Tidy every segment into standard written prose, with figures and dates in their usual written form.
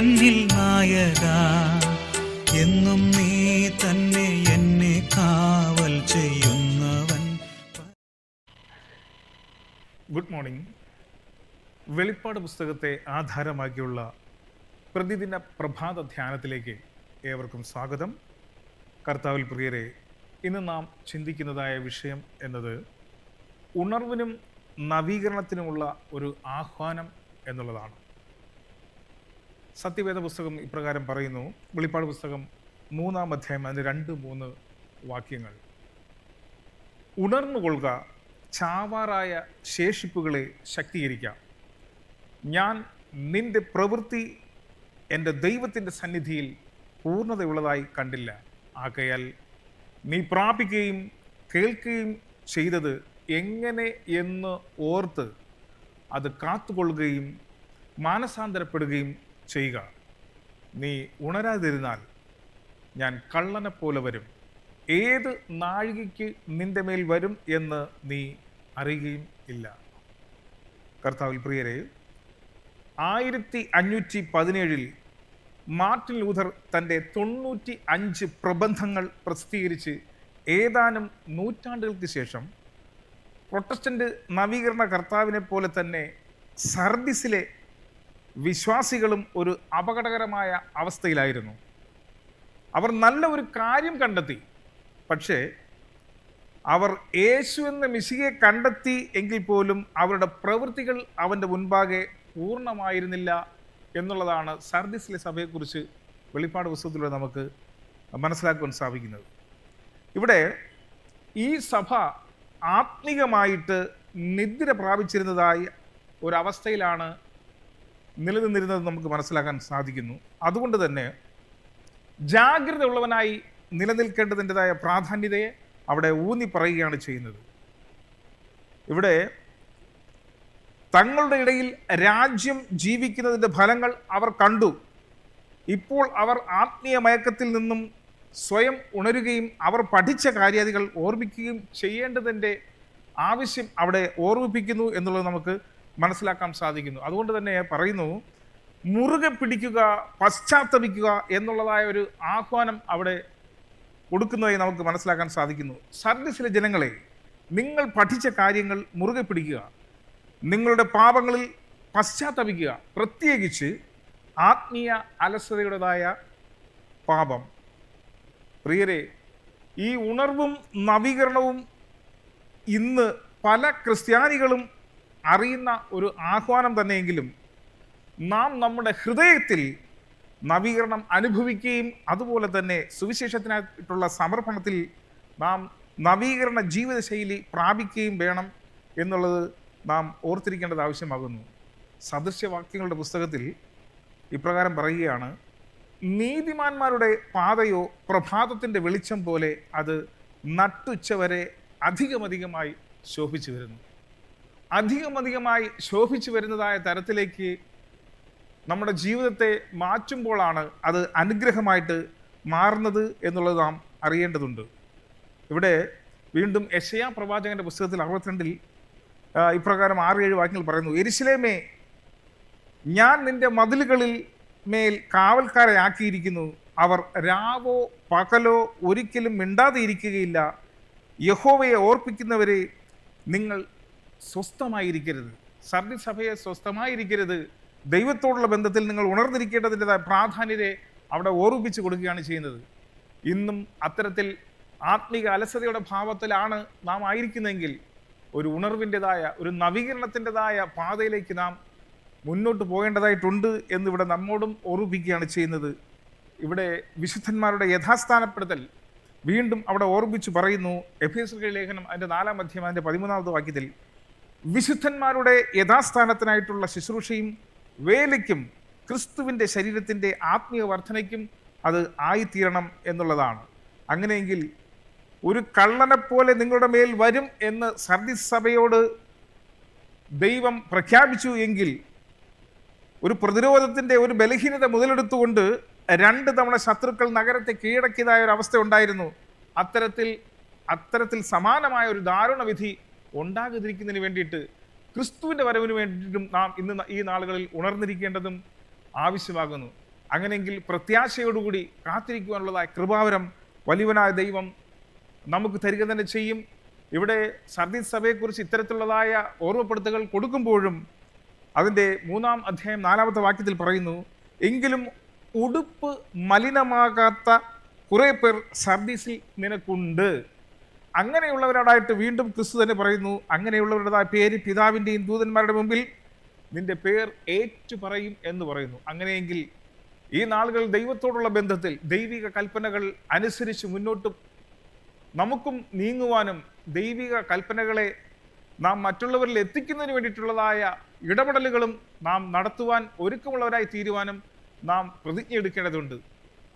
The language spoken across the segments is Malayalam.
തന്നിൽ നായക, എന്നും നീ തന്നെ എന്നെ കാവൽ ചെയ്യുന്നവൻ. Good morning. വെളിപ്പാട് പുസ്തകത്തെ ആധാരമാക്കിയുള്ള പ്രതിദിന പ്രഭാത ധ്യാനത്തിലേക്ക് ഏവർക്കും സ്വാഗതം. കർത്താവിൽ പ്രിയരെ, ഇന്ന് നാം ചിന്തിക്കുന്നതായ വിഷയം എന്നത് ഉണർവിനും നവീകരണത്തിനുമുള്ള ഒരു ആഹ്വാനം എന്നുള്ളതാണ്. സത്യവേദ പുസ്തകം ഇപ്രകാരം പറയുന്നു. വെളിപ്പാട് പുസ്തകം 3-ാം അധ്യായം അതിൻ്റെ 2-3 വാക്യങ്ങൾ. ഉണർന്നുകൊള്ളുക, ചാവാറായ ശേഷിപ്പുകളെ ശക്തീകരിക്കാം. ഞാൻ നിന്റെ പ്രവൃത്തി എൻ്റെ ദൈവത്തിൻ്റെ സന്നിധിയിൽ പൂർണ്ണതയുള്ളതായി കണ്ടില്ല. ആകയാൽ നീ പ്രാപിക്കുകയും കേൾക്കുകയും ചെയ്തത് എങ്ങനെ എന്ന് ഓർത്ത് അത് കാത്തുകൊള്ളുകയും മാനസാന്തരപ്പെടുകയും ചെയ്യുക. നീ ഉണരാതിരുന്നാൽ ഞാൻ കള്ളനെപ്പോലെ വരും. ഏത് നാഴികയ്ക്ക് നിന്റെ മേൽ വരും എന്ന് നീ അറിയുകയും ഇല്ല. കർത്താവിൽ പ്രിയരെ, 1517 മാർട്ടിൻ ലൂഥർ തൻ്റെ 95 പ്രബന്ധങ്ങൾ പ്രസിദ്ധീകരിച്ച് ഏതാനും നൂറ്റാണ്ടുകൾക്ക് ശേഷം പ്രൊട്ടസ്റ്റന്റ് നവീകരണ കർത്താവിനെ പോലെ തന്നെ സർദിസിലെ വിശ്വാസികളും ഒരു അപകടകരമായ അവസ്ഥയിലായിരുന്നു. അവർ നല്ല ഒരു കാര്യം കണ്ടെത്തി, പക്ഷേ അവർ യേശു എന്ന മിശിഹയെ കണ്ടെത്തി എങ്കിൽ പോലും അവരുടെ പ്രവൃത്തികൾ അവൻ്റെ മുൻപാകെ പൂർണ്ണമായിരുന്നില്ല എന്നുള്ളതാണ് സർദിസിലെ സഭയെക്കുറിച്ച് വെളിപ്പാട് പുസ്തകത്തിലൂടെ നമുക്ക് മനസ്സിലാക്കുവാൻ സാധിക്കുന്നത്. ഇവിടെ ഈ സഭ ആത്മീകമായിട്ട് നിദ്ര പ്രാപിച്ചിരുന്നതായ ഒരവസ്ഥയിലാണ് നിലനിന്നിരുന്നത് നമുക്ക് മനസ്സിലാക്കാൻ സാധിക്കുന്നു. അതുകൊണ്ട് തന്നെ ജാഗ്രത ഉള്ളവനായി നിലനിൽക്കേണ്ടതിൻ്റെതായ പ്രാധാന്യതയെ അവിടെ ഊന്നി പറയുകയാണ് ചെയ്യുന്നത്. ഇവിടെ തങ്ങളുടെ ഇടയിൽ രാജ്യം ജീവിക്കുന്നതിൻ്റെ ഫലങ്ങൾ അവർ കണ്ടു. ഇപ്പോൾ അവർ ആത്മീയ മയക്കത്തിൽ നിന്നും സ്വയം ഉണരുകയും അവർ പഠിച്ച കാര്യാദികൾ ഓർമ്മിക്കുകയും ചെയ്യേണ്ടതിൻ്റെ ആവശ്യം അവിടെ ഓർമ്മിപ്പിക്കുന്നു എന്നുള്ളത് നമുക്ക് മനസ്സിലാക്കാൻ സാധിക്കുന്നു. അതുകൊണ്ട് തന്നെ പറയുന്നു, മുറുകെ പിടിക്കുക, പശ്ചാത്തപിക്കുക എന്നുള്ളതായ ഒരു ആഹ്വാനം അവിടെ കൊടുക്കുന്നതായി നമുക്ക് മനസ്സിലാക്കാൻ സാധിക്കുന്നു. സർദിസിലെ ജനങ്ങളെ, നിങ്ങൾ പഠിച്ച കാര്യങ്ങൾ മുറുകെ പിടിക്കുക, നിങ്ങളുടെ പാപങ്ങളിൽ പശ്ചാത്തപിക്കുക, പ്രത്യേകിച്ച് ആത്മീയ അലസതയുടേതായ പാപം. പ്രിയരെ, ഈ ഉണർവും നവീകരണവും ഇന്ന് പല ക്രിസ്ത്യാനികളും അറിയുന്ന ഒരു ആഹ്വാനം തന്നെയെങ്കിലും നാം നമ്മുടെ ഹൃദയത്തിൽ നവീകരണം അനുഭവിക്കുകയും അതുപോലെ തന്നെ സുവിശേഷത്തിനായിട്ടുള്ള സമർപ്പണത്തിൽ നാം നവീകരണ ജീവിതശൈലി പ്രാപിക്കുകയും വേണം എന്നുള്ളത് നാം ഓർത്തിരിക്കേണ്ടത് ആവശ്യമാകുന്നു. സദൃശ്യവാക്യങ്ങളുടെ പുസ്തകത്തിൽ ഇപ്രകാരം പറയുകയാണ്, നീതിമാന്മാരുടെ പാതയോ പ്രഭാതത്തിൻ്റെ വെളിച്ചം പോലെ അത് നട്ടുച്ചവരെ അധികമധികമായി ശോഭിച്ചു വരുന്നു. അധികമധികമായി ശോഭിച്ചു വരുന്നതായ തരത്തിലേക്ക് നമ്മുടെ ജീവിതത്തെ മാറ്റുമ്പോഴാണ് അത് അനുഗ്രഹമായിട്ട് മാറുന്നത് എന്നുള്ളത് നാം അറിയേണ്ടതുണ്ട്. ഇവിടെ വീണ്ടും യെശയ്യാ പ്രവാചകന്റെ പുസ്തകത്തിൽ 62 ഇപ്രകാരം 6-7 വാക്യങ്ങൾ പറയുന്നു. യെരൂശലേമേ, ഞാൻ നിന്റെ മതിലുകളിൽ മേൽ കാവൽക്കാരെ ആക്കിയിരിക്കുന്നു. അവർ രാവോ പകലോ ഒരിക്കലും മിണ്ടാതെ ഇരിക്കുകയില്ല. യഹോവയെ ഓർപ്പിക്കുന്നവരെ, നിങ്ങൾ സ്വസ്ഥമായിരിക്കരുത്. സർദിസ് സഭയെ സ്വസ്ഥമായിരിക്കരുത്. ദൈവത്തോടുള്ള ബന്ധത്തിൽ നിങ്ങൾ ഉണർന്നിരിക്കേണ്ടതിൻ്റെതായ പ്രാധാന്യത്തെ അവിടെ ഓർമ്മിപ്പിച്ചു കൊടുക്കുകയാണ് ചെയ്യുന്നത്. ഇന്നും അത്തരത്തിൽ ആത്മീക അലസതയുടെ ഭാവത്തിലാണ് നാം ആയിരിക്കുന്നതെങ്കിൽ ഒരു ഉണർവിൻ്റെതായ ഒരു നവീകരണത്തിൻ്റെതായ പാതയിലേക്ക് നാം മുന്നോട്ട് പോകേണ്ടതായിട്ടുണ്ട് എന്നിവിടെ നമ്മോടും ഓർമ്മിപ്പിക്കുകയാണ് ചെയ്യുന്നത്. ഇവിടെ വിശുദ്ധന്മാരുടെ യഥാസ്ഥാനപ്പെടുത്തൽ വീണ്ടും അവിടെ ഓർമ്മിച്ചു പറയുന്നു. എഫേസ്യരുടെ ലേഖനം അതിൻ്റെ 4-ാം അധ്യായം അതിൻ്റെ 13-ാമത്തെ വാക്യത്തിൽ, വിശുദ്ധന്മാരുടെ യഥാസ്ഥാനത്തിനായിട്ടുള്ള ശുശ്രൂഷയും വേലയ്ക്കും ക്രിസ്തുവിൻ്റെ ശരീരത്തിൻ്റെ ആത്മീയ വർധനയ്ക്കും അത് ആയിത്തീരണം എന്നുള്ളതാണ്. അങ്ങനെയെങ്കിൽ ഒരു കള്ളനെപ്പോലെ നിങ്ങളുടെ മേൽ വരും എന്ന് സർദിസ് സഭയോട് ദൈവം പ്രഖ്യാപിച്ചു എങ്കിൽ, ഒരു പ്രതിരോധത്തിൻ്റെ ഒരു ബലഹീനത മുതലെടുത്തുകൊണ്ട് 2 തവണ ശത്രുക്കൾ നഗരത്തെ കീഴടക്കിയതായ ഒരു അവസ്ഥ ഉണ്ടായിരുന്നു. അത്തരത്തിൽ സമാനമായ ഒരു ദാരുണ വിധി ഉണ്ടാകാതിരിക്കുന്നതിന് വേണ്ടിയിട്ട് ക്രിസ്തുവിൻ്റെ വരവിന് വേണ്ടിയിട്ടും നാം ഇന്ന് ഈ നാളുകളിൽ ഉണർന്നിരിക്കേണ്ടതും ആവശ്യമാകുന്നു. അങ്ങനെയെങ്കിൽ പ്രത്യാശയോടുകൂടി കാത്തിരിക്കുവാനുള്ളതായ കൃപാവരം വലിയവനായ ദൈവം നമുക്ക് തരിക തന്നെ ചെയ്യും. ഇവിടെ സർദീസ് സഭയെക്കുറിച്ച് ഇത്തരത്തിലുള്ളതായ ഓർമ്മപ്പെടുത്തലുകൾ കൊടുക്കുമ്പോഴും അതിൻ്റെ 3-ാം അധ്യായം 4-ാമത്തെ വാക്യത്തിൽ പറയുന്നു, എങ്കിലും ഉടുപ്പ് മലിനമാകാത്ത കുറേ പേർ സർദീസിൽ നിനക്കുണ്ട്. അങ്ങനെയുള്ളവരോടായിട്ട് വീണ്ടും ക്രിസ്തു തന്നെ പറയുന്നു, അങ്ങനെയുള്ളവരുടേതായ പേര് പിതാവിൻ്റെയും ദൂതന്മാരുടെ മുമ്പിൽ നിന്റെ പേർ ഏറ്റു പറയും എന്ന് പറയുന്നു. അങ്ങനെയെങ്കിൽ ഈ നാളുകൾ ദൈവത്തോടുള്ള ബന്ധത്തിൽ ദൈവിക കൽപ്പനകൾ അനുസരിച്ച് മുന്നോട്ട് നമുക്കും നീങ്ങുവാനും ദൈവിക കൽപ്പനകളെ നാം മറ്റുള്ളവരിൽ എത്തിക്കുന്നതിന് വേണ്ടിയിട്ടുള്ളതായ ഇടപെടലുകളും നാം നടത്തുവാൻ ഒരുക്കമുള്ളവരായി തീരുവാനും നാം പ്രതിജ്ഞ എടുക്കേണ്ടതുണ്ട്.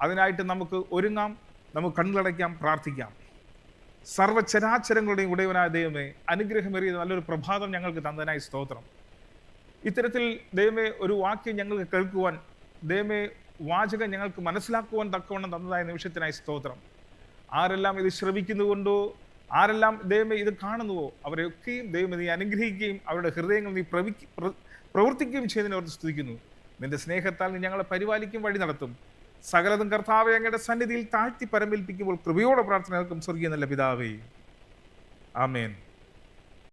അതിനായിട്ട് നമുക്ക് ഒരുങ്ങാം, നമുക്ക് കണ്ണുകളടയ്ക്കാം, പ്രാർത്ഥിക്കാം. സർവ്വചരാചരങ്ങളുടെയും ഉടയവനായ ദൈവമേ, അനുഗ്രഹമേറിയ നല്ലൊരു പ്രഭാതം ഞങ്ങൾക്ക് തന്നതിനായി സ്തോത്രം. ഇത്തരത്തിൽ ദൈവമേ ഒരു വാക്യം ഞങ്ങൾക്ക് കേൾക്കുവാൻ, ദൈവമേ വാചകം ഞങ്ങൾക്ക് മനസ്സിലാക്കുവാൻ തക്കവണ്ണം തന്നതായ നിമിഷത്തിനായി സ്തോത്രം. ആരെല്ലാം ഇത് ശ്രവിക്കുന്നുകൊണ്ടോ, ആരെല്ലാം ദൈവമേ ഇത് കാണുന്നുവോ, അവരെയൊക്കെയും ദൈവമേ നീ അനുഗ്രഹിക്കുകയും അവരുടെ ഹൃദയങ്ങൾ നീ പ്രവർത്തിക്കുകയും ചെയ്തതിനെ ഓർത്ത് സ്തുതിക്കുന്നു. നിന്റെ സ്നേഹത്താൽ നീ ഞങ്ങളെ പരിപാലിക്കും, വഴി നടത്തും. സകലതും കർത്താവെ അങ്ങയുടെ സന്നിധിയിൽ താഴ്ത്തി പരമേൽപ്പിക്കുമ്പോൾ കൃപയോടെ പ്രാർത്ഥന കേൾക്കും സ്വർഗീയ നല്ല പിതാവേ. ആമേൻ.